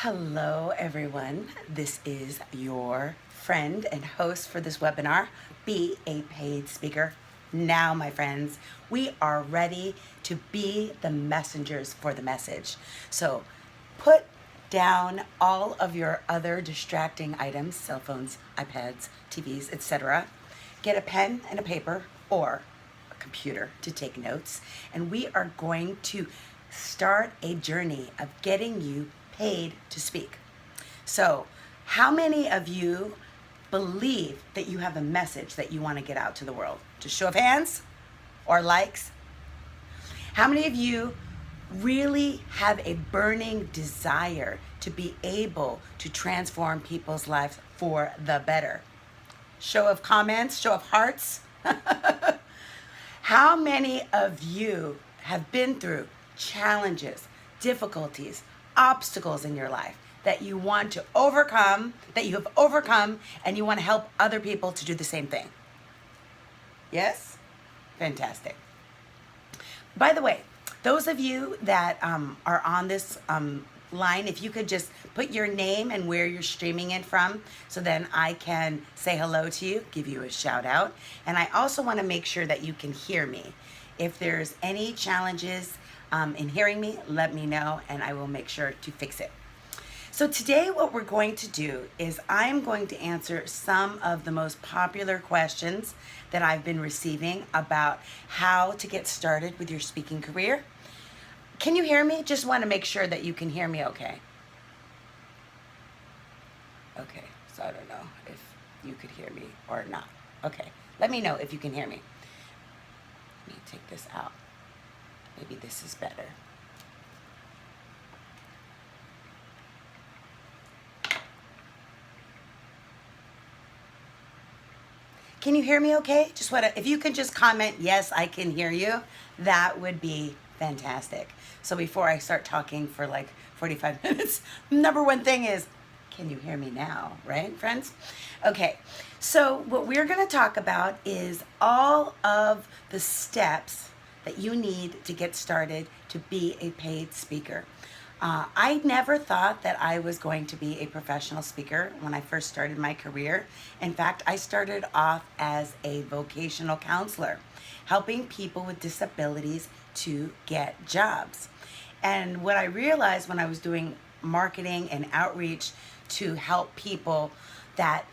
Hello, everyone. This is your friend and host for this webinar, Be a Paid Speaker. Now, my friends, we are ready to be the messengers for the message. So put down all of your other distracting items, cell phones, iPads, TVs, etc. Get a pen and a paper or a computer to take notes, and we are going to start a journey of getting you paid to speak. So, how many of you believe that you have a message that you want to get out to the world? Just show of hands or likes. How many of you really have a burning desire to be able to transform people's lives for the better? Show of comments, show of hearts. How many of you have been through challenges, difficulties, obstacles in your life that you want to overcome, that you have overcome, and you want to help other people to do the same thing? Yes? Fantastic. By the way, those of you that are on this line, if you could just put your name and where you're streaming it from, so then I can say hello to you, give you a shout out. And I also want to make sure that you can hear me. If there's any challenges in hearing me, let me know and I will make sure to fix it. So today what we're going to do is I'm going to answer some of the most popular questions that I've been receiving about how to get started with your speaking career. Can you hear me? Just want to make sure that you can hear me okay. Okay, so I don't know if you could hear me or not. Okay, let me know if you can hear me. Let me take this out. Maybe this is better. Can you hear me okay? Just want to, if you can just comment, yes, I can hear you, that would be fantastic. So before I start talking for like 45 minutes, number one thing is, can you hear me now, right, friends? Okay, so what we're going to talk about is all of the steps that you need to get started to be a paid speaker. I never thought that I was going to be a professional speaker when I first started my career. In fact, I started off as a vocational counselor, helping people with disabilities to get jobs. And what I realized when I was doing marketing and outreach to help people, that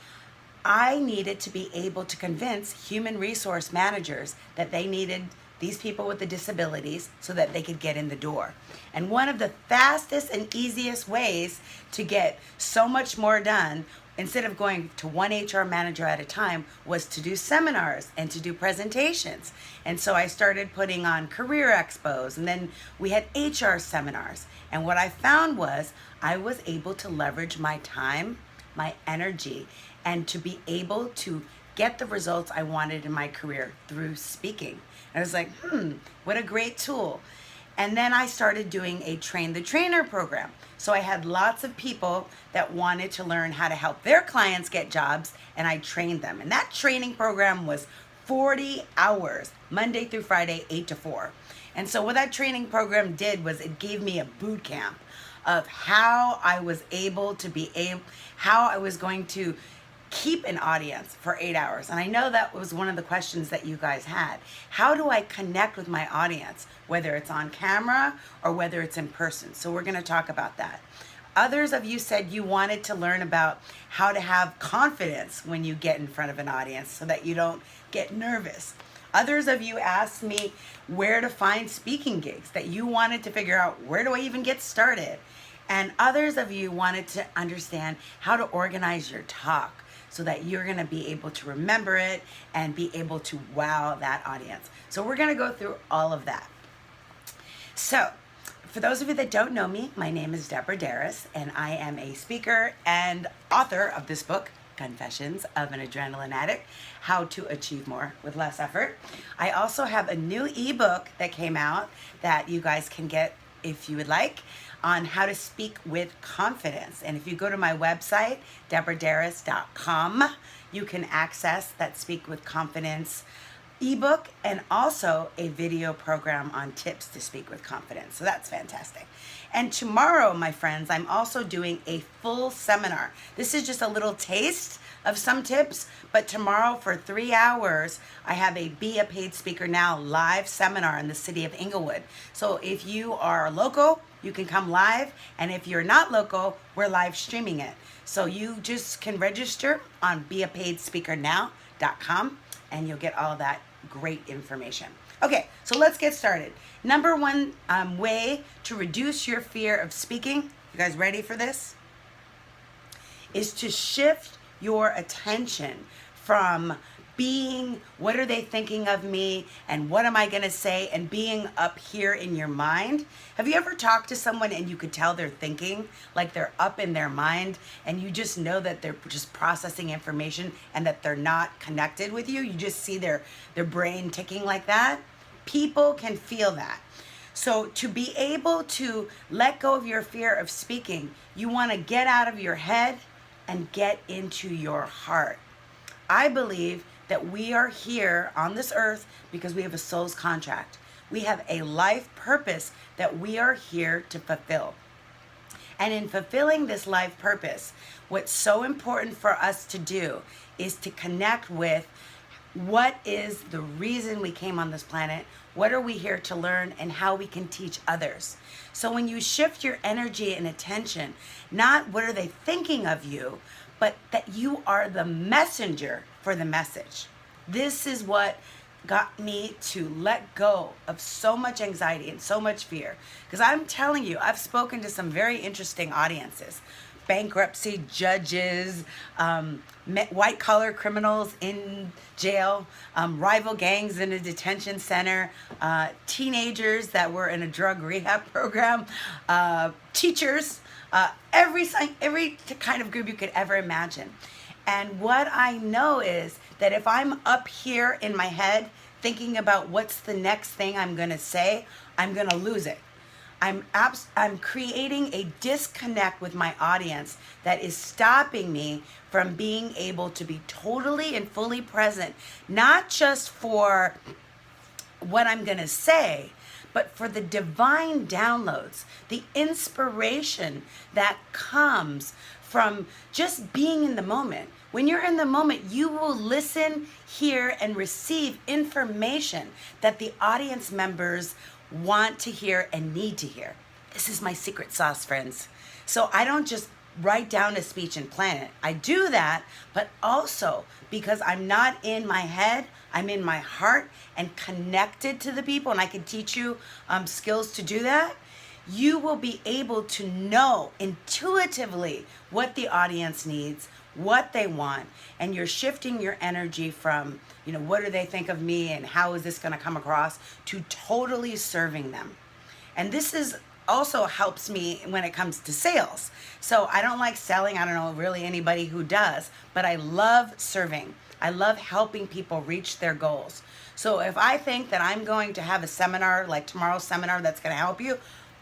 I needed to be able to convince human resource managers that they needed these people with the disabilities so that they could get in the door. And one of the fastest and easiest ways to get so much more done, instead of going to one HR manager at a time, was to do seminars and to do presentations. And so I started putting on career expos, and then we had HR seminars. And what I found was I was able to leverage my time, my energy, and to be able to get the results I wanted in my career through speaking. And I was like, what a great tool. And then I started doing a train the trainer program. So I had lots of people that wanted to learn how to help their clients get jobs, and I trained them. And that training program was 40 hours, Monday through Friday, 8 to 4. And so what that training program did was it gave me a boot camp of how I was able to how I was going to keep an audience for 8 hours. And I know that was one of the questions that you guys had. How do I connect with my audience, whether it's on camera or whether it's in person? So we're going to talk about that. Others of you said you wanted to learn about how to have confidence when you get in front of an audience so that you don't get nervous. Others of you asked me where to find speaking gigs, that you wanted to figure out, where do I even get started? And others of you wanted to understand how to organize your talk so that you're going to be able to remember it and be able to wow that audience. So we're going to go through all of that. So for those of you that don't know me, my name is Deborah Darris, and I am a speaker and author of this book, Confessions of an Adrenaline Addict, How to Achieve More with Less Effort. I also have a new ebook that came out that you guys can get if you would like, on how to speak with confidence. And if you go to my website, deborahdarris.com, you can access that Speak with Confidence ebook and also a video program on tips to speak with confidence. So that's fantastic. And tomorrow, my friends, I'm also doing a full seminar. This is just a little taste of some tips, but tomorrow for 3 hours, I have a Be a Paid Speaker Now live seminar in the city of Inglewood. So if you are local, you can come live, and if you're not local, we're live streaming it. So you just can register on beapaidspeakernow.com, and you'll get all of that great information. Okay, so let's get started. Number one way to reduce your fear of speaking, you guys ready for this? Is to shift your attention from being, what are they thinking of me, and what am I gonna say, and being up here in your mind. Have you ever talked to someone and you could tell they're thinking, like they're up in their mind, and you just know that they're just processing information and that they're not connected with you? You just see their brain ticking like that. People can feel that. So to be able to let go of your fear of speaking, you wanna get out of your head and get into your heart. I believe that we are here on this earth because we have a soul's contract. We have a life purpose that we are here to fulfill. And in fulfilling this life purpose, what's so important for us to do is to connect with what is the reason we came on this planet, what are we here to learn, and how we can teach others. So when you shift your energy and attention, not what are they thinking of you, but that you are the messenger for the message. This is what got me to let go of so much anxiety and so much fear. Because I'm telling you, I've spoken to some very interesting audiences. Bankruptcy judges, white collar criminals in jail, rival gangs in a detention center, teenagers that were in a drug rehab program, teachers, every kind of group you could ever imagine. And what I know is that if I'm up here in my head thinking about what's the next thing I'm gonna say, I'm gonna lose it. I'm creating a disconnect with my audience that is stopping me from being able to be totally and fully present, not just for what I'm gonna say, but for the divine downloads, the inspiration that comes from just being in the moment. When you're in the moment, you will listen, hear, and receive information that the audience members want to hear and need to hear. This is my secret sauce, friends. So I don't just write down a speech and plan it. I do that, but also because I'm not in my head, I'm in my heart and connected to the people, and I can teach you skills to do that. You will be able to know intuitively what the audience needs, what they want, and you're shifting your energy from, what do they think of me and how is this going to come across, to totally serving them. And this is also helps me when it comes to sales. So I don't like selling. I don't know really anybody who does, but I love serving. I love helping people reach their goals. So if I think that I'm going to have a seminar like tomorrow's seminar that's going to help you,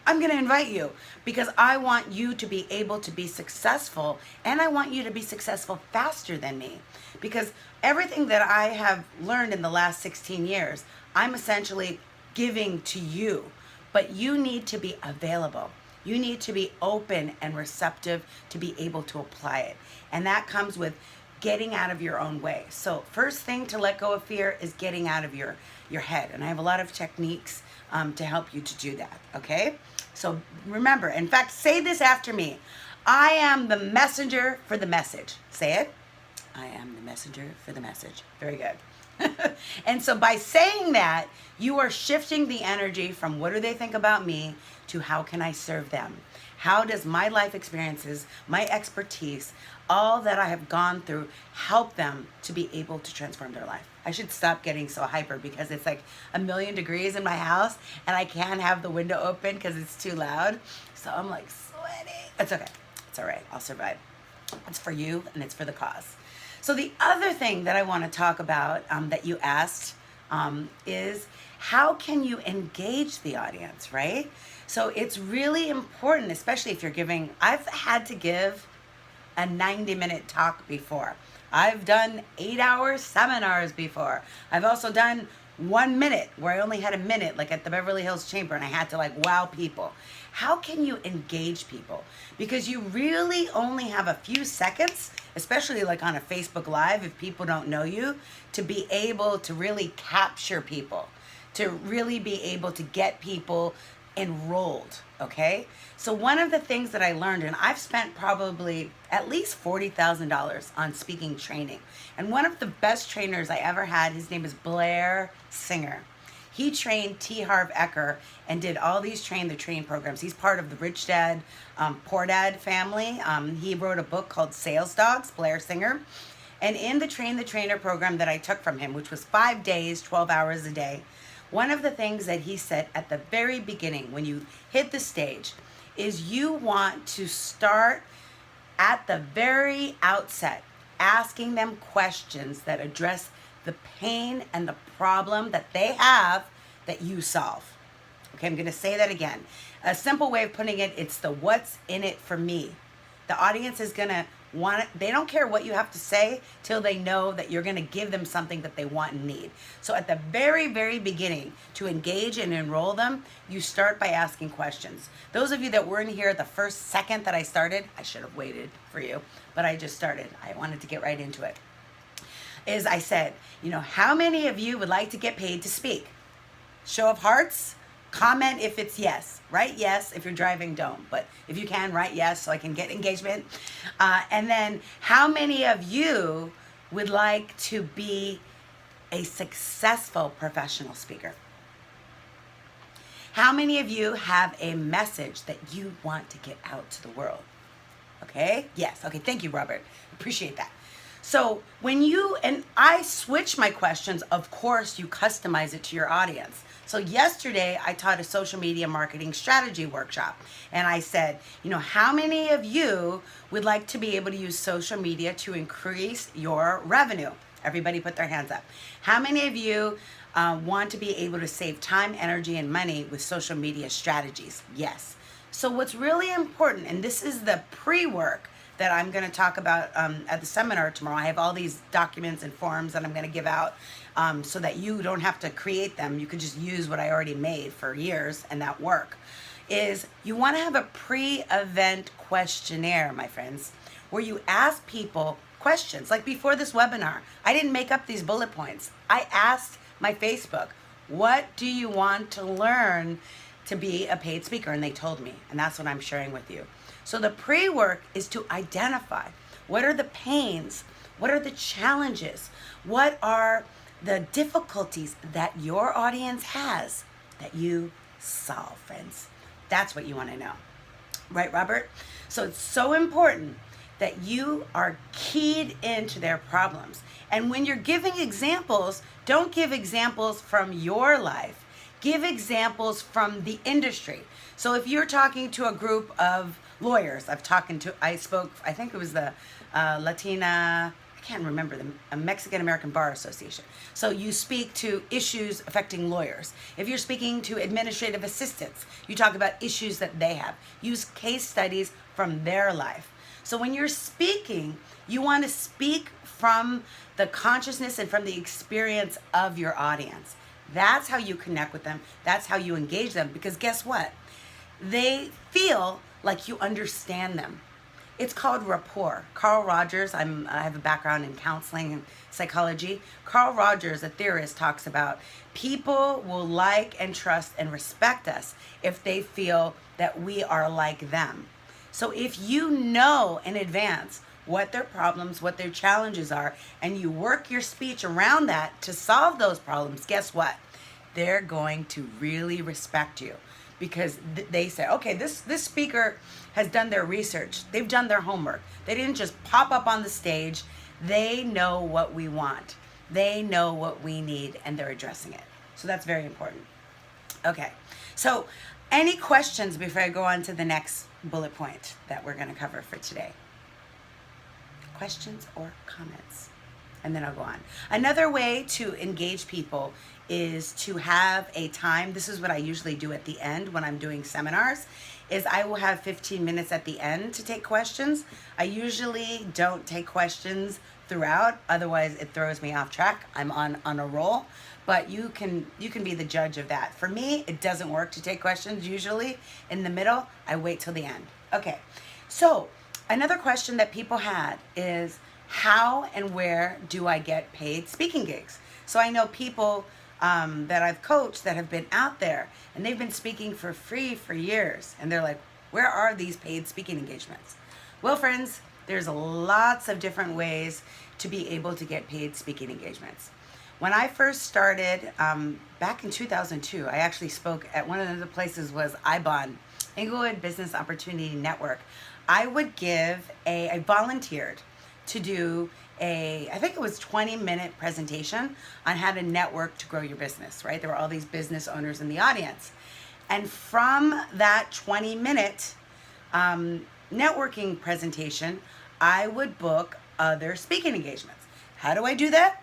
I'm going to invite you because I want you to be able to be successful, and I want you to be successful faster than me, because everything that I have learned in the last 16 years, I'm essentially giving to you, but you need to be available. You need to be open and receptive to be able to apply it. And that comes with getting out of your own way. So first thing to let go of fear is getting out of your head. And I have a lot of techniques to help you to do that, okay? So remember, in fact, say this after me. I am the messenger for the message. Say it. I am the messenger for the message. Very good. And so by saying that, you are shifting the energy from what do they think about me to how can I serve them? How does my life experiences, my expertise, all that I have gone through help them to be able to transform their life? I should stop getting so hyper because it's like 1,000,000 degrees in my house and I can't have the window open because it's too loud. So I'm like sweating. It's okay. It's all right. I'll survive. It's for you and it's for the cause. So the other thing that I want to talk about that you asked is how can you engage the audience, right? So it's really important, especially if you're giving, I've had to give a 90-minute talk before. I've done 8-hour seminars before. I've also done 1 minute where I only had a minute, like at the Beverly Hills Chamber, and I had to like wow people. How can you engage people? Because you really only have a few seconds, especially like on a Facebook Live, if people don't know you, to be able to really capture people, to really be able to get people enrolled, okay? So one of the things that I learned, and I've spent probably at least $40,000 on speaking training, and one of the best trainers I ever had, his name is Blair Singer. He trained T. Harv Eker and did all these train the train programs. He's part of the Rich Dad, Poor Dad family. He wrote a book called Sales Dogs, Blair Singer. And in the Train the Trainer program that I took from him, which was 5 days, 12 hours a day, one of the things that he said at the very beginning, when you hit the stage, is you want to start at the very outset, asking them questions that address the pain and the problem that they have that you solve. Okay, I'm going to say that again. A simple way of putting it, it's the what's in it for me. The audience is going to want it. They don't care what you have to say till they know that you're going to give them something that they want and need. So at the very, very beginning, to engage and enroll them, you start by asking questions. Those of you that weren't here the first second that I started, I should have waited for you, but I just started. I wanted to get right into it. Is I said, how many of you would like to get paid to speak? Show of hearts. Comment if it's yes. Write yes. If you're driving, don't. But if you can, write yes so I can get engagement. And then how many of you would like to be a successful professional speaker? How many of you have a message that you want to get out to the world? Okay? Yes. Okay. Thank you, Robert. Appreciate that. So and I switch my questions, of course, you customize it to your audience. So yesterday I taught a social media marketing strategy workshop, and I said, how many of you would like to be able to use social media to increase your revenue? Everybody put their hands up. How many of you want to be able to save time, energy, and money with social media strategies? Yes. So what's really important, and this is the pre-work that I'm going to talk about at the seminar tomorrow. I have all these documents and forms that I'm going to give out so that you don't have to create them. You could just use what I already made for years, and that work is you want to have a pre-event questionnaire, my friends, where you ask people questions. Like before this webinar, I didn't make up these bullet points. I asked my Facebook, what do you want to learn to be a paid speaker? And they told me, and that's what I'm sharing with you. So the pre-work is to identify what are the pains, what are the challenges, what are the difficulties that your audience has that you solve, friends. That's what you want to know. Right, Robert? So it's so important that you are keyed into their problems. And when you're giving examples, don't give examples from your life. Give examples from the industry. So if you're talking to a group of lawyers, I spoke, I think it was the Latina, I can't remember, the Mexican American Bar Association. So you speak to issues affecting lawyers. If you're speaking to administrative assistants, you talk about issues that they have. Use case studies from their life. So when you're speaking, you want to speak from the consciousness and from the experience of your audience. That's how you connect with them. That's how you engage them. Because guess what? They feel like you understand them. It's called rapport. Carl Rogers, I have a background in counseling and psychology. Carl Rogers, a theorist, talks about people will like and trust and respect us if they feel that we are like them. So if you know in advance what their problems, what their challenges are, and you work your speech around that to solve those problems, guess what? They're going to really respect you. Because they say, okay, this speaker has done their research. They've done their homework. They didn't just pop up on the stage. They know what we want. They know what we need, and they're addressing it. So that's very important. Okay, so any questions before I go on to the next bullet point that we're going to cover for today? Questions or comments? And then I'll go on. Another way to engage people is to have a time. This is what I usually do at the end when I'm doing seminars, is I will have 15 minutes at the end to take questions. I usually don't take questions throughout. Otherwise, it throws me off track. I'm on a roll. But you can be the judge of that. For me, it doesn't work to take questions usually in the middle. I wait till the end. Okay. So another question that people had is, how and where do I get paid speaking gigs? So I know people that I've coached that have been out there and they've been speaking for free for years. And they're like, where are these paid speaking engagements? Well, friends, there's lots of different ways to be able to get paid speaking engagements. When I first started back in 2002, I actually spoke at one of the places was IBON, Inglewood Business Opportunity Network. I volunteered to do I think it was 20-minute presentation on how to network to grow your business, right? There were all these business owners in the audience. And from that 20-minute networking presentation, I would book other speaking engagements. How do I do that?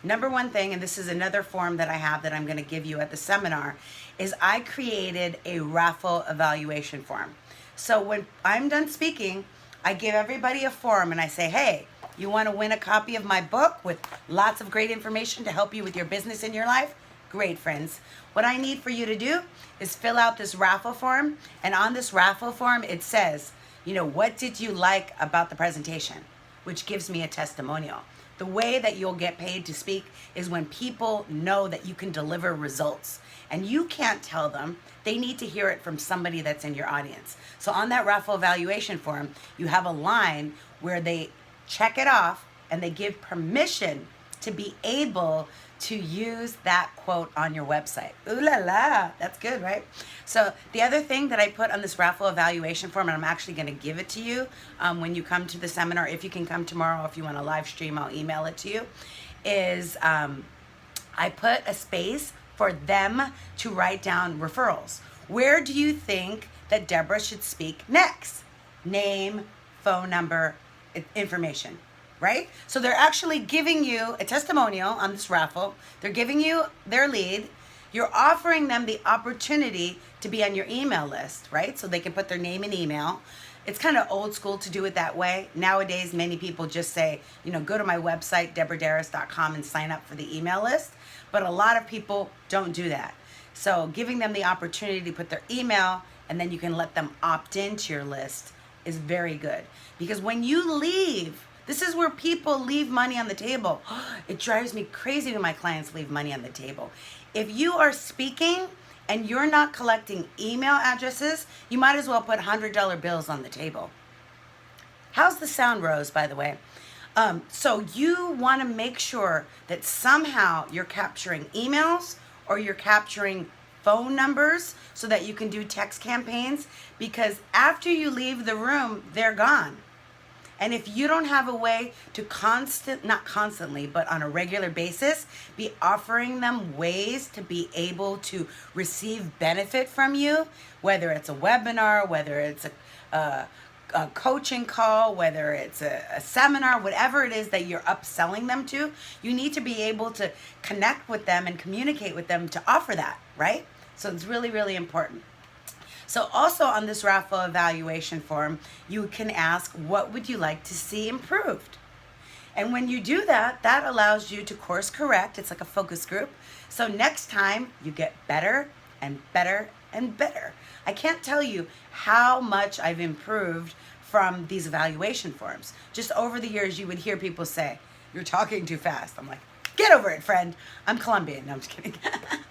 Number one thing, and this is another form that I have that I'm going to give you at the seminar, is I created a raffle evaluation form. So when I'm done speaking, I give everybody a form and I say, hey, you want to win a copy of my book with lots of great information to help you with your business and your life? Great, friends. What I need for you to do is fill out this raffle form. And on this raffle form, it says, what did you like about the presentation? Which gives me a testimonial. The way that you'll get paid to speak is when people know that you can deliver results. And you can't tell them. They need to hear it from somebody that's in your audience. So on that raffle evaluation form, you have a line where they check it off and they give permission to be able to use that quote on your website. Ooh la la, that's good, right? So the other thing that I put on this raffle evaluation form, and I'm actually going to give it to you when you come to the seminar, if you can come tomorrow, if you want to live stream, I'll email it to you, is I put a space for them to write down referrals. Where do you think that Deborah should speak next? Name, phone number, information, right? So they're actually giving you a testimonial on this raffle. They're giving you their lead. You're offering them the opportunity to be on your email list, right? So they can put their name and email. It's kind of old school to do it that way. Nowadays, many people just say, go to my website, deborahdarris.com, and sign up for the email list. But a lot of people don't do that. So giving them the opportunity to put their email and then you can let them opt into your list is very good. Because when you leave, this is where people leave money on the table. It drives me crazy when my clients leave money on the table. If you are speaking and you're not collecting email addresses, you might as well put $100 bills on the table. How's the sound, Rose, by the way? So you want to make sure that somehow you're capturing emails or you're capturing phone numbers so that you can do text campaigns, because after you leave the room, they're gone. And if you don't have a way to not constantly, but on a regular basis, be offering them ways to be able to receive benefit from you, whether it's a webinar, whether it's a coaching call, whether it's a seminar, whatever it is that you're upselling them to, you need to be able to connect with them and communicate with them to offer that, right? So it's really, really important. So also on this raffle evaluation form, you can ask, what would you like to see improved? And when you do that, that allows you to course correct. It's like a focus group. So next time you get better and better and better. I can't tell you how much I've improved from these evaluation forms. Just over the years, you would hear people say, you're talking too fast. I'm like, get over it, friend. I'm Colombian. No, I'm just kidding.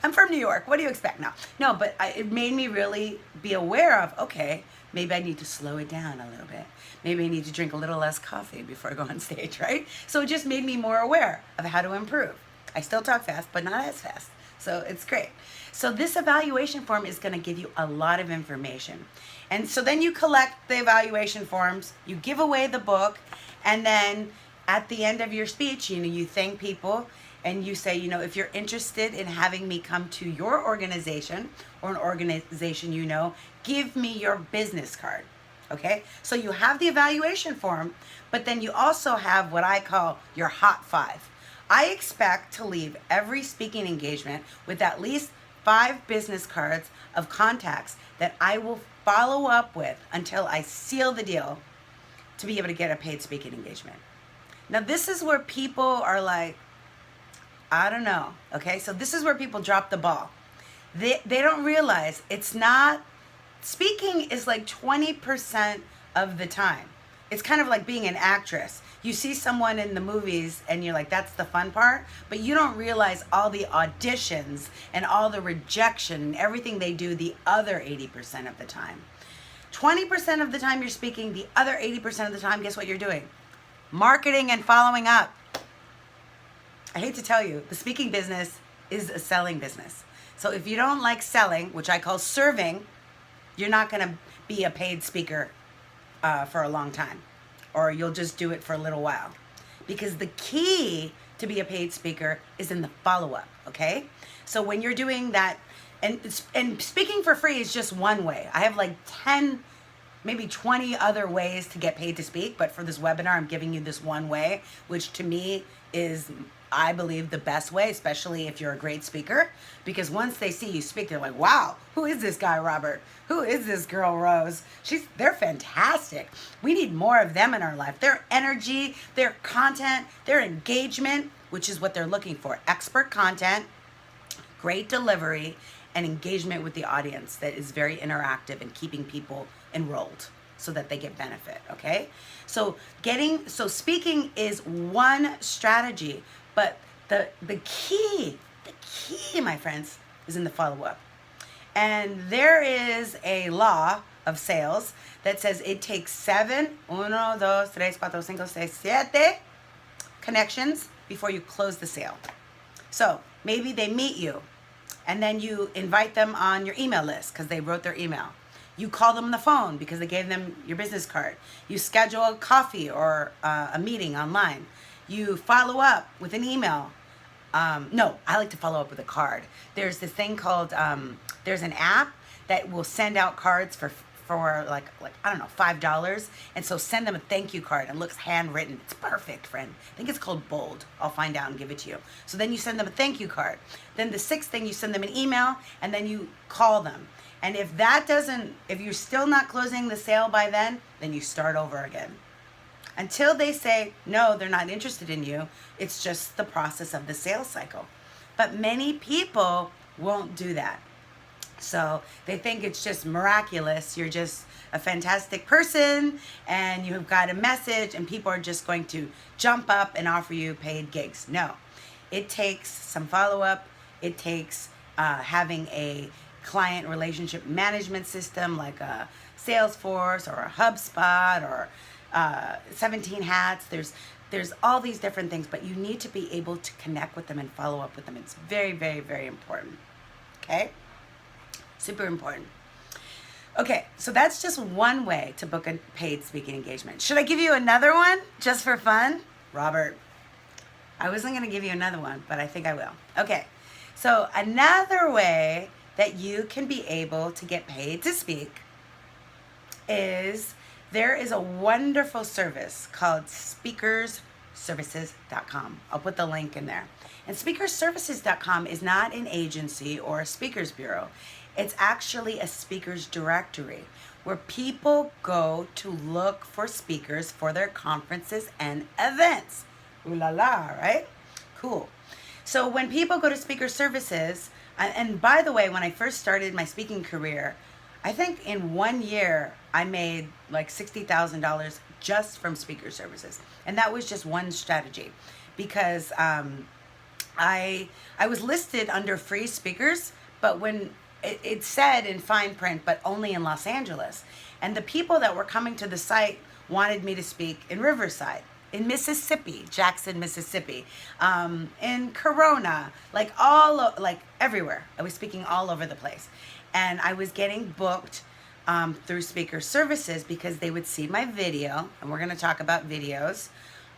I'm from New York. What do you expect now? No, but it made me really be aware of, okay, maybe I need to slow it down a little bit. Maybe I need to drink a little less coffee before I go on stage, right? So it just made me more aware of how to improve. I still talk fast, but not as fast. So it's great. So this evaluation form is going to give you a lot of information. And so then you collect the evaluation forms, you give away the book, and then at the end of your speech, you thank people and you say, if you're interested in having me come to your organization or an organization give me your business card. Okay? So you have the evaluation form, but then you also have what I call your hot 5. I expect to leave every speaking engagement with at least 5 business cards of contacts that I will follow up with until I seal the deal to be able to get a paid speaking engagement. Now, this is where people are like, I don't know. Okay, so this is where people drop the ball. They don't realize it's not, speaking is like 20% of the time. It's kind of like being an actress. You see someone in the movies and you're like, that's the fun part, but you don't realize all the auditions and all the rejection and everything they do the other 80% of the time. 20% of the time you're speaking, the other 80% of the time, guess what you're doing? Marketing and following up. I hate to tell you, the speaking business is a selling business. So if you don't like selling, which I call serving, you're not going to be a paid speaker for a long time, or you'll just do it for a little while. Because the key to be a paid speaker is in the follow-up, okay? So when you're doing that, and speaking for free is just one way. I have like 10, maybe 20 other ways to get paid to speak, but for this webinar, I'm giving you this one way, which to me is, I believe, the best way, especially if you're a great speaker, because once they see you speak, they're like, wow, who is this guy, Robert? Who is this girl, Rose? They're fantastic. We need more of them in our life. Their energy, their content, their engagement, which is what they're looking for. Expert content, great delivery, and engagement with the audience that is very interactive and keeping people enrolled so that they get benefit, okay? So speaking is one strategy, but the key, my friends, is in the follow-up. And there is a law of sales that says it takes 7 connections before you close the sale. So maybe they meet you, and then you invite them on your email list because they wrote their email. You call them on the phone because they gave them your business card. You schedule a coffee or a meeting online. You follow up with an email. No, I like to follow up with a card. There's this thing called, there's an app that will send out cards for like I don't know, $5. And so send them a thank you card, and it looks handwritten. It's perfect, friend. I think it's called Bold. I'll find out and give it to you. So then you send them a thank you card. Then the 6th thing, you send them an email, and then you call them. And if you're still not closing the sale by then you start over again. Until they say, no, they're not interested in you. It's just the process of the sales cycle. But many people won't do that. So they think it's just miraculous. You're just a fantastic person and you've got a message and people are just going to jump up and offer you paid gigs. No, it takes some follow-up. It takes having a client relationship management system like a Salesforce or a HubSpot or 17 Hats. There's all these different things, but you need to be able to connect with them and follow up with them. It's very, very, very important. Okay? Super important. Okay, so that's just one way to book a paid speaking engagement. Should I give you another one just for fun? Robert, I wasn't going to give you another one, but I think I will. Okay, so another way that you can be able to get paid to speak is there is a wonderful service called speakersservices.com. I'll put the link in there. And speakersservices.com is not an agency or a speakers bureau. It's actually a speakers directory where people go to look for speakers for their conferences and events. Ooh la la, right? Cool. So when people go to Speaker Services, and by the way, when I first started my speaking career, I think in 1 year I made like $60,000 just from Speaker Services. And that was just one strategy because I was listed under free speakers, but when it said in fine print, but only in Los Angeles. And the people that were coming to the site wanted me to speak in Riverside, in Mississippi, Jackson, Mississippi, in Corona, like everywhere. I was speaking all over the place. And I was getting booked through Speaker Services because they would see my video, and we're going to talk about videos,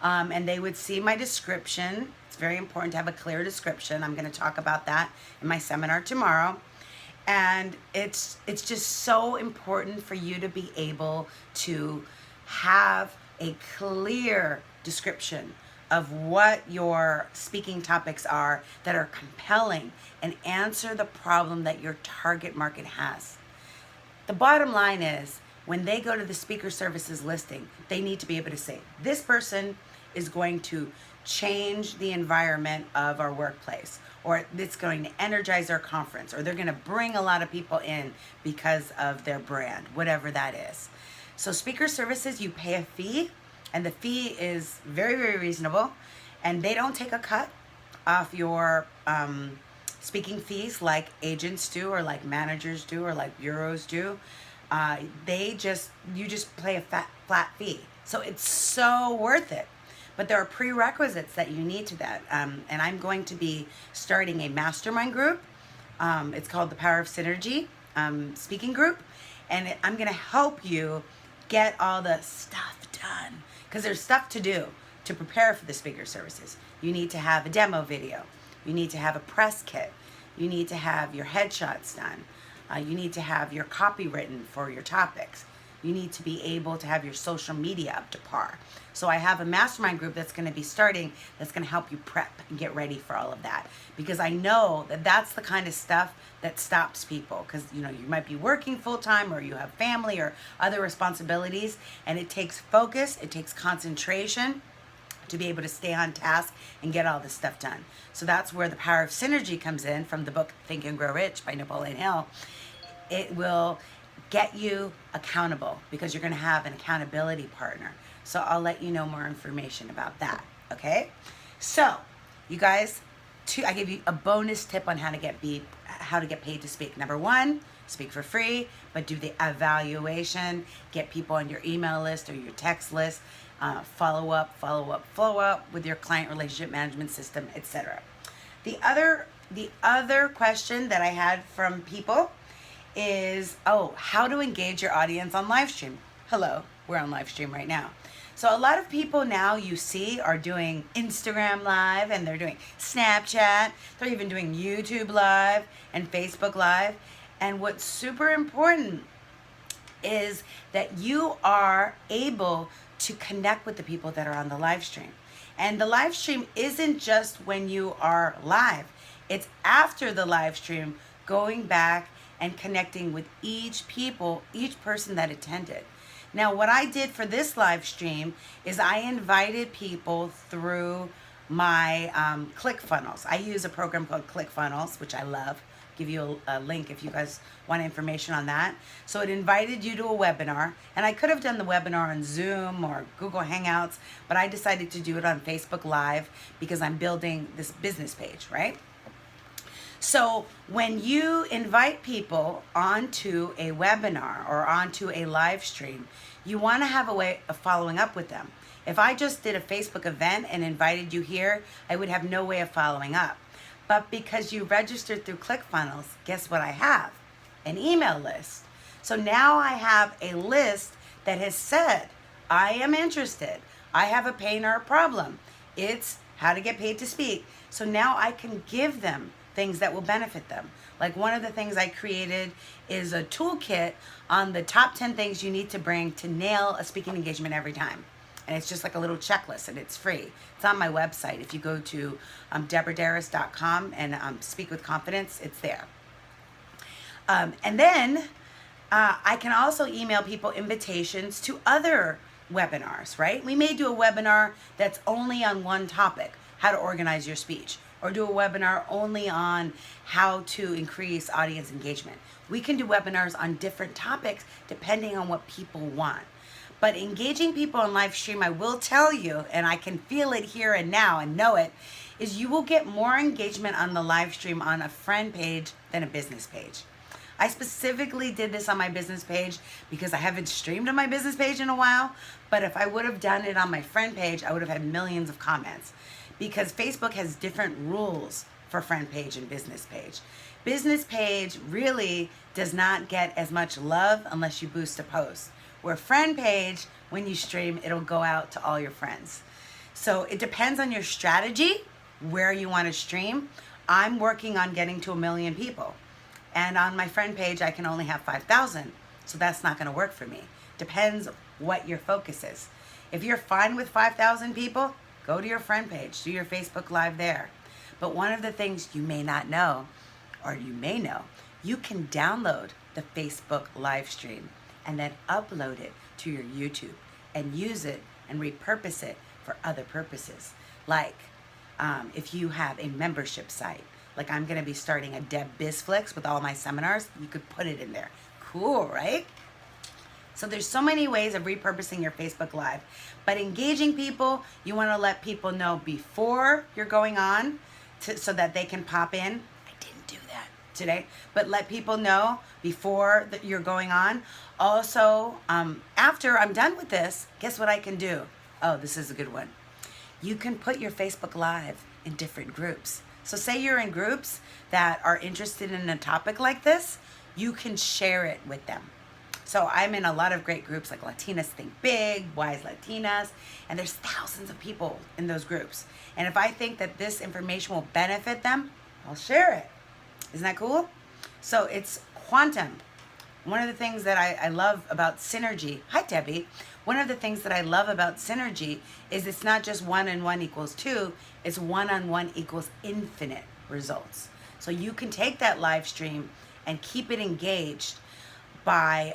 and they would see my description. It's very important to have a clear description. I'm going to talk about that in my seminar tomorrow. And it's just so important for you to be able to have a clear description of what your speaking topics are that are compelling and answer the problem that your target market has. The bottom line is, when they go to the Speaker Services listing, they need to be able to say, this person is going to change the environment of our workplace, or it's going to energize our conference, or they're going to bring a lot of people in because of their brand, whatever that is. So speaker services, you pay a fee, and the fee is very, very reasonable, and they don't take a cut off your speaking fees like agents do, or like managers do, or like bureaus do. You just pay a flat fee. So it's so worth it. But there are prerequisites that you need to that. And I'm going to be starting a mastermind group. It's called the Power of Synergy speaking group. And I'm going to help you get all the stuff done. Because there's stuff to do to prepare for the speaker services. You need to have a demo video. You need to have a press kit. You need to have your headshots done. You need to have your copy written for your topics. You need to be able to have your social media up to par. So I have a mastermind group that's going to be starting that's going to help you prep and get ready for all of that. Because I know that that's the kind of stuff that stops people. Because, you might be working full time, or you have family or other responsibilities, and it takes focus, it takes concentration to be able to stay on task and get all this stuff done. So that's where the Power of Synergy comes in, from the book Think and Grow Rich by Napoleon Hill. It will get you accountable, because you're going to have an accountability partner. So I'll let you know more information about that. Okay? So, you guys, I give you a bonus tip on how to get paid to speak. Number 1, speak for free, but do the evaluation. Get people on your email list or your text list. Follow up with your client relationship management system, etc. The other question that I had from people is, how to engage your audience on live stream. Hello, we're on live stream right now. So a lot of people now you see are doing Instagram Live, and they're doing Snapchat. They're even doing YouTube Live and Facebook Live. And what's super important is that you are able to connect with the people that are on the live stream. And the live stream isn't just when you are live. It's after the live stream, going back and connecting with each person that attended. Now, what I did for this live stream is I invited people through my ClickFunnels. I use a program called ClickFunnels, which I love. Give you a link if you guys want information on that. So it invited you to a webinar, and I could have done the webinar on Zoom or Google Hangouts, but I decided to do it on Facebook Live because I'm building this business page, right? So when you invite people onto a webinar or onto a live stream, you want to have a way of following up with them. If I just did a Facebook event and invited you here, I would have no way of following up. But because you registered through ClickFunnels, guess what I have? An email list. So now I have a list that has said, I am interested. I have a pain or a problem. It's how to get paid to speak. So now I can give them things that will benefit them. Like one of the things I created is a toolkit on the top 10 things you need to bring to nail a speaking engagement every time. And it's just like a little checklist, and it's free. It's on my website. If you go to deborahdarris.com and Speak with Confidence, it's there. And then I can also email people invitations to other webinars, right? We may do a webinar that's only on one topic, how to organize your speech, or do a webinar only on how to increase audience engagement. We can do webinars on different topics depending on what people want. But engaging people on live stream, I will tell you, and I can feel it here and now and know it, is you will get more engagement on the live stream on a friend page than a business page. I specifically did this on my business page because I haven't streamed on my business page in a while, but if I would have done it on my friend page, I would have had millions of comments, because Facebook has different rules for friend page and business page. Business page really does not get as much love unless you boost a post. Where friend page, when you stream, it'll go out to all your friends. So it depends on your strategy, where you want to stream. I'm working on getting to 1 million people. And on my friend page, I can only have 5,000. So that's not going to work for me. Depends what your focus is. If you're fine with 5,000 people, go to your friend page. Do your Facebook Live there. But one of the things you may not know, or you may know, you can download the Facebook live stream and then upload it to your YouTube and use it and repurpose it for other purposes. Like if you have a membership site, like I'm going to be starting a Deb Bizflix with all my seminars, you could put it in there. Cool, right? So there's so many ways of repurposing your Facebook Live. But engaging people, you want to let people know before you're going on so that they can pop in. I didn't do that today, but let people know before that you're going on. Also, after I'm done with this, guess what I can do? Oh, this is a good one. You can put your Facebook Live in different groups. So say you're in groups that are interested in a topic like this, you can share it with them. So I'm in a lot of great groups like Latinas Think Big, Wise Latinas, and there's thousands of people in those groups. And if I think that this information will benefit them, I'll share it. Isn't that cool? So it's quantum. One of the things that I love about Synergy, hi Debbie, one of the things that I love about Synergy is it's not just 1 and 1 equals 2, it's 1 on 1 equals infinite results. So you can take that live stream and keep it engaged by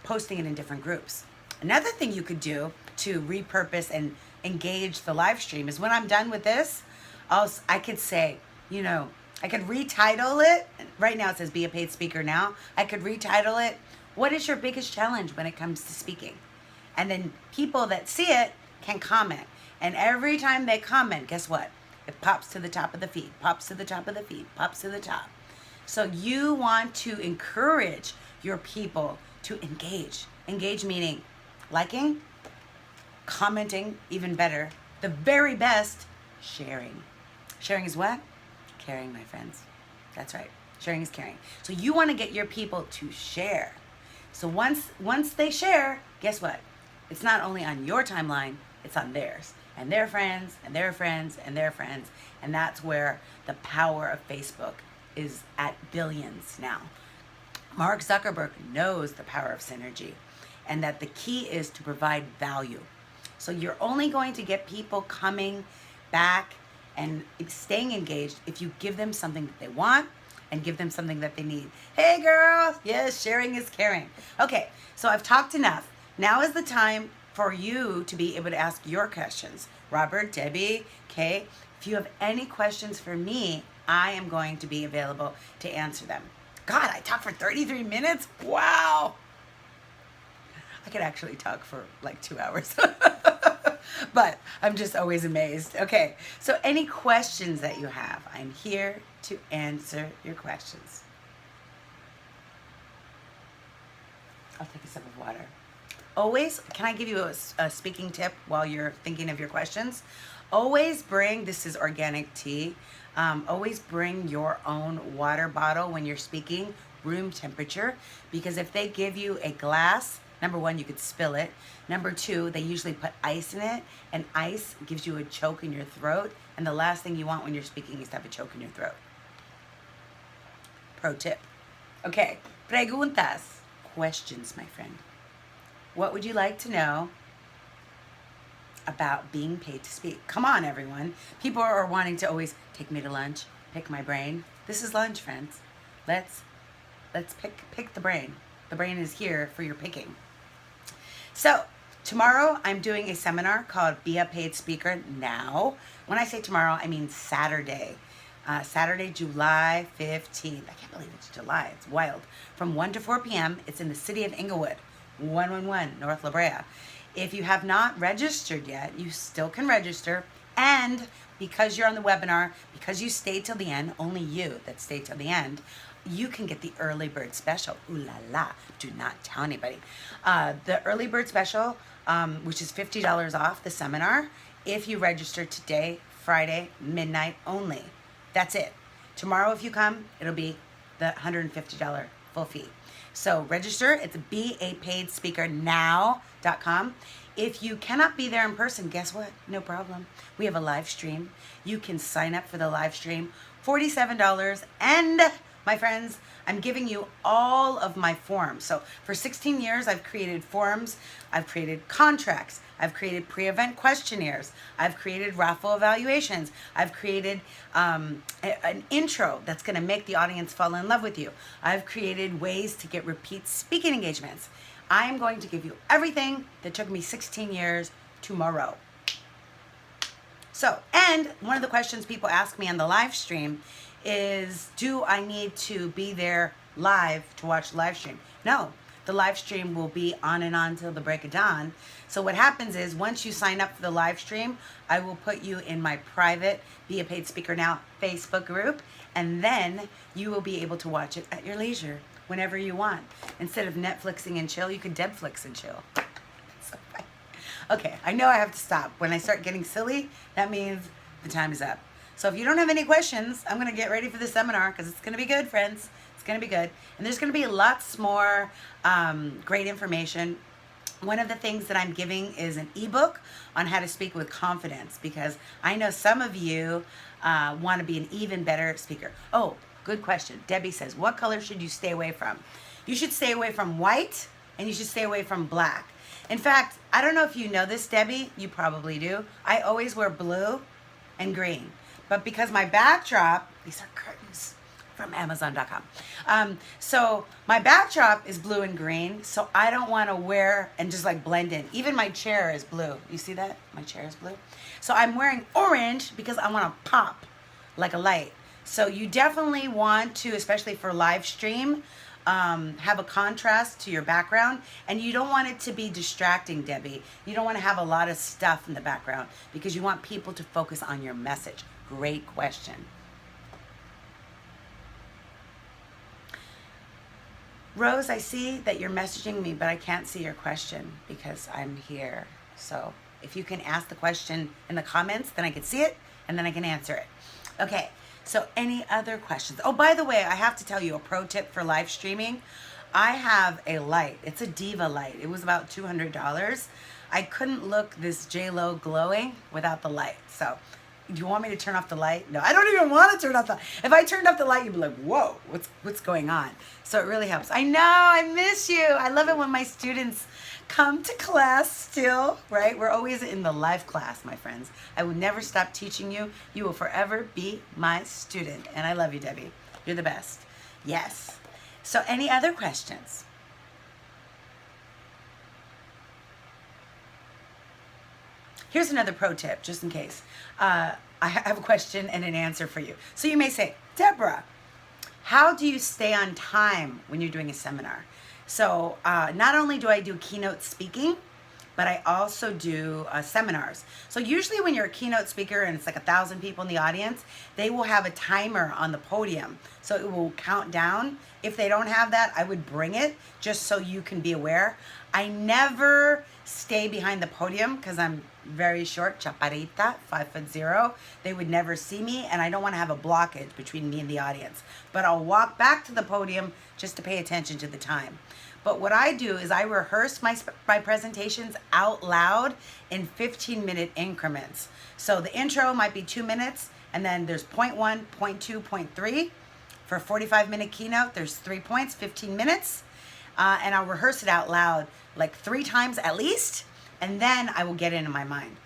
posting it in different groups. Another thing you could do to repurpose and engage the live stream is when I'm done with this, I could say, I could retitle it. Right now it says Be a Paid Speaker Now. I could retitle it, What is your biggest challenge when it comes to speaking? And then people that see it can comment. And every time they comment, guess what? It pops to the top of the feed, pops to the top of the feed, pops to the top. So you want to encourage your people to engage. Engage meaning liking, commenting, even better. The very best, sharing. Sharing is what? Caring, my friends. That's right. Sharing is caring. So you want to get your people to share. So once they share, guess what? It's not only on your timeline, it's on theirs. And their friends, and their friends, and their friends. And that's where the power of Facebook is at billions now. Mark Zuckerberg knows the power of synergy and that the key is to provide value. So you're only going to get people coming back and staying engaged if you give them something that they want and give them something that they need. Hey girls, yes, sharing is caring. Okay, so I've talked enough. Now is the time for you to be able to ask your questions. Robert, Debbie, Kay, if you have any questions for me, I am going to be available to answer them. God, I talked for 33 minutes? Wow. I could actually talk for like 2 hours. But I'm just always amazed. Okay, so any questions that you have, I'm here to answer your questions. I'll take a sip of water. Always, can I give you a speaking tip while you're thinking of your questions? Always bring, this is organic tea, always bring your own water bottle when you're speaking, room temperature, because if they give you a glass, number one, you could spill it. Number two, they usually put ice in it, and ice gives you a choke in your throat, and the last thing you want when you're speaking is to have a choke in your throat. Pro tip. Okay, preguntas, questions, my friend. What would you like to know about being paid to speak? Come on, everyone. People are wanting to always take me to lunch, pick my brain. This is lunch, friends. Let's pick the brain. The brain is here for your picking. So tomorrow I'm doing a seminar called Be a Paid Speaker Now. When I say tomorrow, I mean Saturday. Saturday, July 15th. I can't believe it's July. It's wild. From 1 to 4 p.m. It's in the city of Inglewood, 111 North La Brea. If you have not registered yet, you still can register. And because you're on the webinar, because you stayed till the end, only you that stayed till the end, you can get the early bird special. Ooh la la, do not tell anybody. The early bird special, which is $50 off the seminar, if you register today, Friday, midnight only. That's it. Tomorrow, if you come, it'll be the $150 full fee. So register, it's beapaidspeakernow.com. If you cannot be there in person, guess what? No problem. We have a live stream. You can sign up for the live stream, $47, and my friends, I'm giving you all of my forms. So for 16 years, I've created forms, I've created contracts, I've created pre-event questionnaires, I've created raffle evaluations, I've created an intro that's gonna make the audience fall in love with you. I've created ways to get repeat speaking engagements. I am going to give you everything that took me 16 years tomorrow. So, and one of the questions people ask me on the live stream is, do I need to be there live to watch the live stream? No, the live stream will be on and on till the break of dawn. So what happens is, once you sign up for the live stream, I will put you in my private Be a Paid Speaker Now Facebook group, and then you will be able to watch it at your leisure whenever you want. Instead of Netflixing and chill, you could Debflix and chill. So funny. Okay, I know I have to stop. When I start getting silly, that means the time is up. So if you don't have any questions, I'm going to get ready for the seminar, because it's going to be good, friends. It's going to be good. And there's going to be lots more great information. One of the things that I'm giving is an ebook on how to speak with confidence, because I know some of you want to be an even better speaker. Oh, good question. Debbie says, what color should you stay away from? You should stay away from white, and you should stay away from black. In fact, I don't know if you know this, Debbie. You probably do. I always wear blue and green. But because my backdrop, these are curtains from Amazon.com. So my backdrop is blue and green, so I don't want to wear and just like blend in. Even my chair is blue. You see that? My chair is blue. So I'm wearing orange because I want to pop like a light. So you definitely want to, especially for live stream, have a contrast to your background, and you don't want it to be distracting, Debbie. You don't want to have a lot of stuff in the background because you want people to focus on your message. Great question. Rose, I see that you're messaging me, but I can't see your question because I'm here. So if you can ask the question in the comments, then I can see it and then I can answer it. Okay, so any other questions? Oh, by the way, I have to tell you a pro tip for live streaming. I have a light. It's a Diva light. It was about $200. I couldn't look this J-Lo glowing without the light. So do you want me to turn off the light? No, I don't even want to turn off the light. If I turned off the light, you'd be like, whoa, what's going on? So it really helps. I know, I miss you. I love it when my students come to class still, right? We're always in the live class, my friends. I will never stop teaching you. You will forever be my student. And I love you, Debbie. You're the best. Yes. So any other questions? Here's another pro tip, just in case. I have a question and an answer for you. So you may say, Deborah, how do you stay on time when you're doing a seminar? So not only do I do keynote speaking, but I also do seminars. So usually when you're a keynote speaker and it's like 1,000 people in the audience, they will have a timer on the podium. So it will count down. If they don't have that, I would bring it just so you can be aware. I never stay behind the podium because I'm very short, chaparrita, 5'0". They would never see me, and I don't want to have a blockage between me and the audience. But I'll walk back to the podium just to pay attention to the time. But what I do is I rehearse my presentations out loud in 15-minute increments. So the intro might be 2 minutes, and then there's point 1, point 2, point 3. For a 45-minute keynote, there's 3 points, 15 minutes. And I'll rehearse it out loud like 3 times at least, and then I will get it in my mind.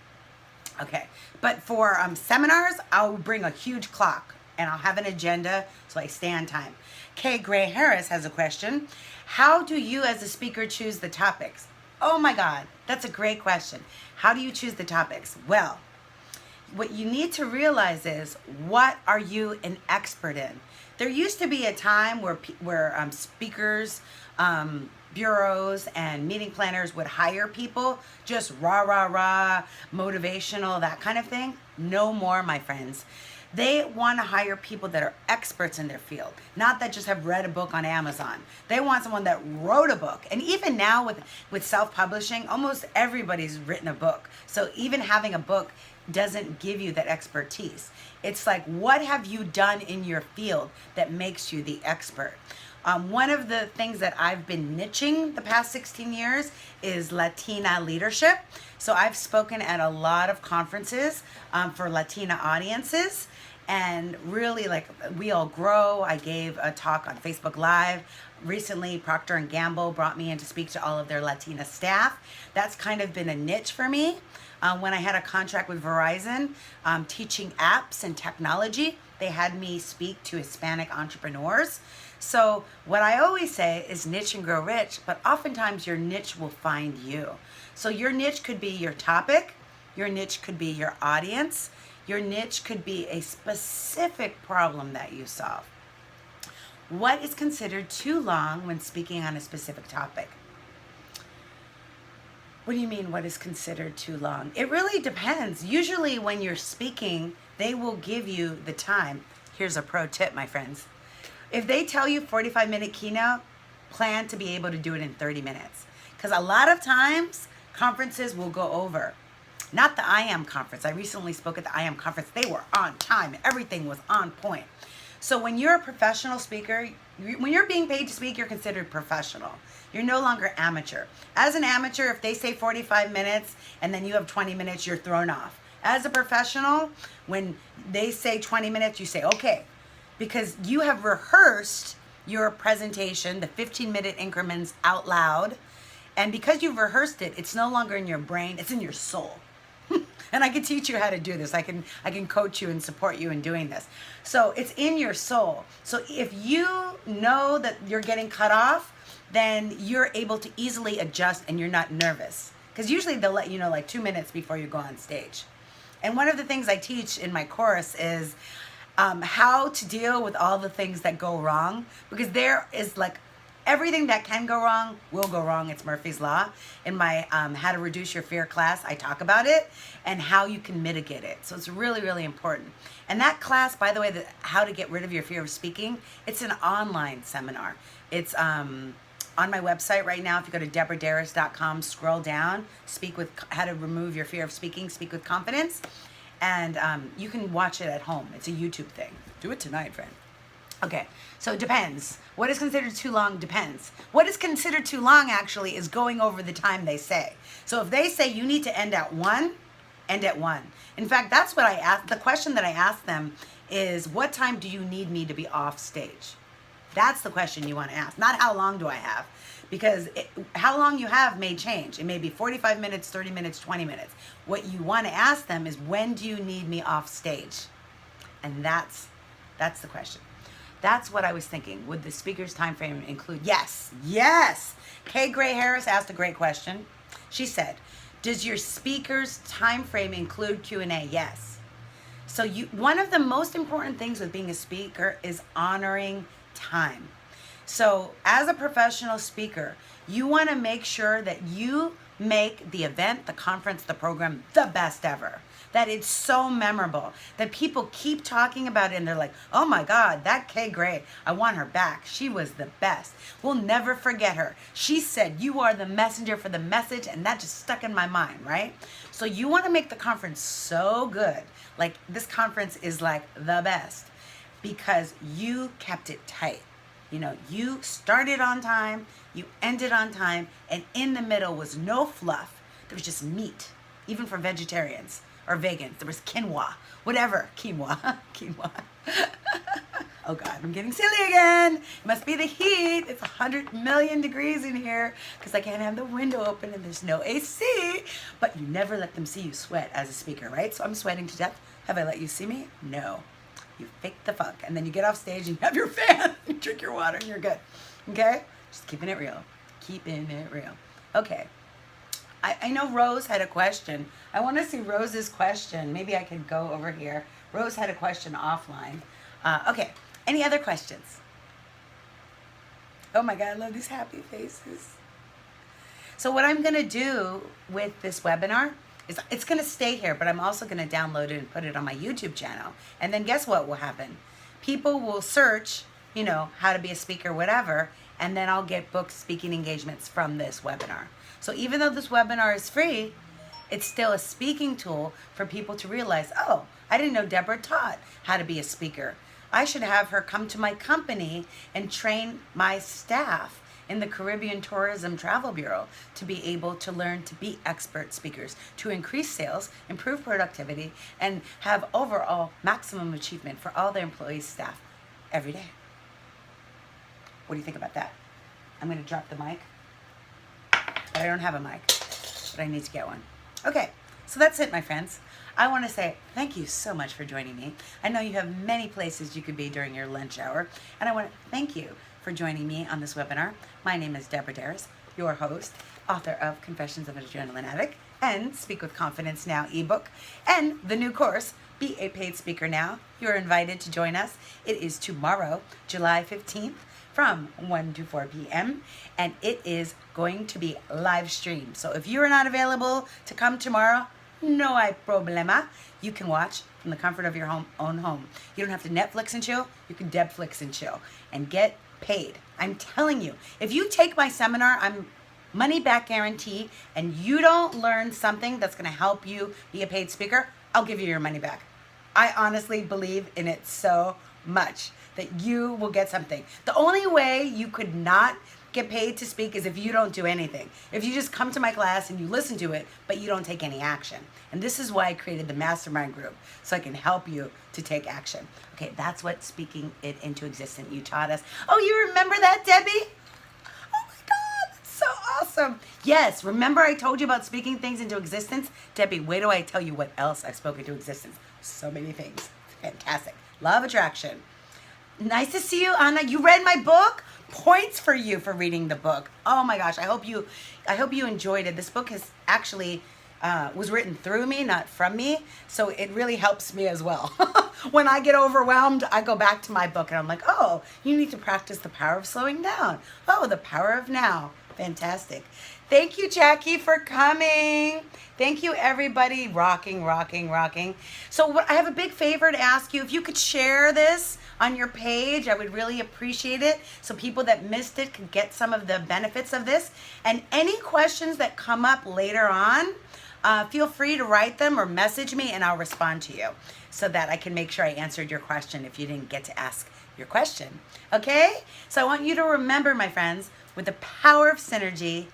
Okay, but for seminars, I'll bring a huge clock, and I'll have an agenda so I stay on time. Kay Gray Harris has a question. How do you as a speaker choose the topics? Oh my God, that's a great question. How do you choose the topics? Well, what you need to realize is, what are you an expert in? There used to be a time where speakers, bureaus, and meeting planners would hire people, just rah, rah, rah, motivational, that kind of thing. No more, my friends. They want to hire people that are experts in their field, not that just have read a book on Amazon. They want someone that wrote a book. And even now with self-publishing, almost everybody's written a book. So even having a book doesn't give you that expertise. It's like, what have you done in your field that makes you the expert? One of the things that I've been niching the past 16 years is Latina leadership. So I've spoken at a lot of conferences for Latina audiences, and really, like, we all grow. I gave a talk on Facebook Live. Recently, Procter & Gamble brought me in to speak to all of their Latina staff. That's kind of been a niche for me. When I had a contract with Verizon, teaching apps and technology, they had me speak to Hispanic entrepreneurs. So what I always say is niche and grow rich, but oftentimes your niche will find you. So your niche could be your topic, Your niche could be your audience. Your niche could be a specific problem that you solve. What is considered too long when speaking on a specific topic? What do you mean, what is considered too long? It really depends. Usually when you're speaking, they will give you the time. Here's a pro tip, my friends. If they tell you 45-minute keynote, plan to be able to do it in 30 minutes. Because a lot of times, conferences will go over. Not the IAM conference. I recently spoke at the IAM conference. They were on time. Everything was on point. So when you're a professional speaker, when you're being paid to speak, you're considered professional. You're no longer amateur. As an amateur, if they say 45 minutes and then you have 20 minutes, you're thrown off. As a professional, when they say 20 minutes, you say, okay, because you have rehearsed your presentation, the 15-minute increments out loud. And because you've rehearsed it, it's no longer in your brain, it's in your soul. And I can teach you how to do this. I can coach you and support you in doing this. So it's in your soul. So if you know that you're getting cut off, then you're able to easily adjust and you're not nervous. Because usually they'll let you know like 2 minutes before you go on stage. And one of the things I teach in my course is how to deal with all the things that go wrong. Because there is like everything that can go wrong will go wrong. It's Murphy's Law. In my How to Reduce Your Fear class, I talk about it and how you can mitigate it. So it's really, really important. And that class, by the way, the How to Get Rid of Your Fear of Speaking, it's an online seminar. It's on my website right now. If you go to deborahdarris.com, scroll down, How to Remove Your Fear of Speaking, Speak with Confidence. And you can watch it at home. It's a YouTube thing. Do it tonight, friend. Okay, so it depends. What is considered too long depends. What is considered too long actually is going over the time they say. So if they say you need to end at 1, end at 1. In fact, that's what I asked. The question that I asked them is, what time do you need me to be off stage? That's the question you want to ask. Not how long do I have? Because how long you have may change. It may be 45 minutes, 30 minutes, 20 minutes. What you want to ask them is, when do you need me off stage? And that's the question. That's what I was thinking. Would the speaker's time frame include? Yes. Kay Gray Harris asked a great question. She said, does your speaker's time frame include Q&A? Yes. So one of the most important things with being a speaker is honoring time. So as a professional speaker, you want to make sure that you make the event, the conference, the program, the best ever. That it's so memorable, that people keep talking about it and they're like, oh my God, that Kay Gray, I want her back. She was the best. We'll never forget her. She said, you are the messenger for the message, and that just stuck in my mind, right? So you want to make the conference so good. Like, this conference is like the best because you kept it tight. You know, you started on time, you ended on time, and in the middle was no fluff. There was just meat, even for vegetarians or vegans. There was quinoa, whatever, quinoa. Oh God, I'm getting silly again. It must be the heat. It's 100 million degrees in here because I can't have the window open and there's no AC. But you never let them see you sweat as a speaker, right? So I'm sweating to death. Have I let you see me? No. You fake the funk. And then you get off stage and you have your fan. You drink your water and you're good. Okay? Just keeping it real. Keeping it real. Okay. I know Rose had a question. I want to see Rose's question. Maybe I could go over here. Rose had a question offline. Okay. Any other questions? Oh my God, I love these happy faces. So what I'm going to do with this webinar is it's going to stay here, but I'm also going to download it and put it on my YouTube channel. And then guess what will happen? People will search, you know, how to be a speaker, whatever, and then I'll get booked speaking engagements from this webinar. So even though this webinar is free, it's still a speaking tool for people to realize, oh, I didn't know Deborah taught how to be a speaker. I should have her come to my company and train my staff in the Caribbean Tourism Travel Bureau to be able to learn to be expert speakers, to increase sales, improve productivity, and have overall maximum achievement for all their employees, staff, every day. What do you think about that? I'm going to drop the mic. But I don't have a mic, but I need to get one. Okay, so that's it, my friends. I want to say thank you so much for joining me. I know you have many places you could be during your lunch hour, and I want to thank you for joining me on this webinar. My name is Deborah Darris, your host, author of Confessions of an Adrenaline Addict, and Speak with Confidence Now ebook, and the new course, Be a Paid Speaker Now. You're invited to join us. It is tomorrow, July 15th, from 1 to 4 p.m., and it is going to be live streamed. So if you're not available to come tomorrow, no hay problema. You can watch from the comfort of your own home. You don't have to Netflix and chill. You can Debflix and chill and get paid. I'm telling you, if you take my seminar, I'm money back guarantee, and you don't learn something that's going to help you be a paid speaker, I'll give you your money back. I honestly believe in it so much that you will get something. The only way you could not get paid to speak is if you don't do anything. If you just come to my class and you listen to it, but you don't take any action. And this is why I created the mastermind group, so I can help you to take action. Okay, that's what speaking it into existence you taught us. Oh, you remember that, Debbie? Oh my God, that's so awesome. Yes, remember I told you about speaking things into existence? Debbie, wait till I tell you what else I've spoken into existence. So many things. Fantastic. Law of attraction. Nice to see you, Anna. You read my book? Points for you for reading the book. Oh my gosh, I hope you enjoyed it. This book has actually was written through me, not from me, so it really helps me as well. When I get overwhelmed, I go back to my book and I'm like, oh, you need to practice the power of slowing down. Oh, the power of now. Fantastic. Thank you, Jackie, for coming. Thank you, everybody. Rocking, rocking, rocking. So I have a big favor to ask you. If you could share this on your page, I would really appreciate it, so people that missed it could get some of the benefits of this. And any questions that come up later on, feel free to write them or message me and I'll respond to you, so that I can make sure I answered your question if you didn't get to ask your question. Okay? So I want you to remember, my friends, with the power of synergy,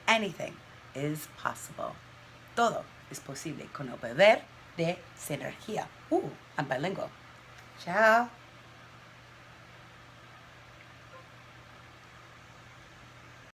anything is possible. Todo es posible con el poder de sinergia. I'm bilingual. Ciao.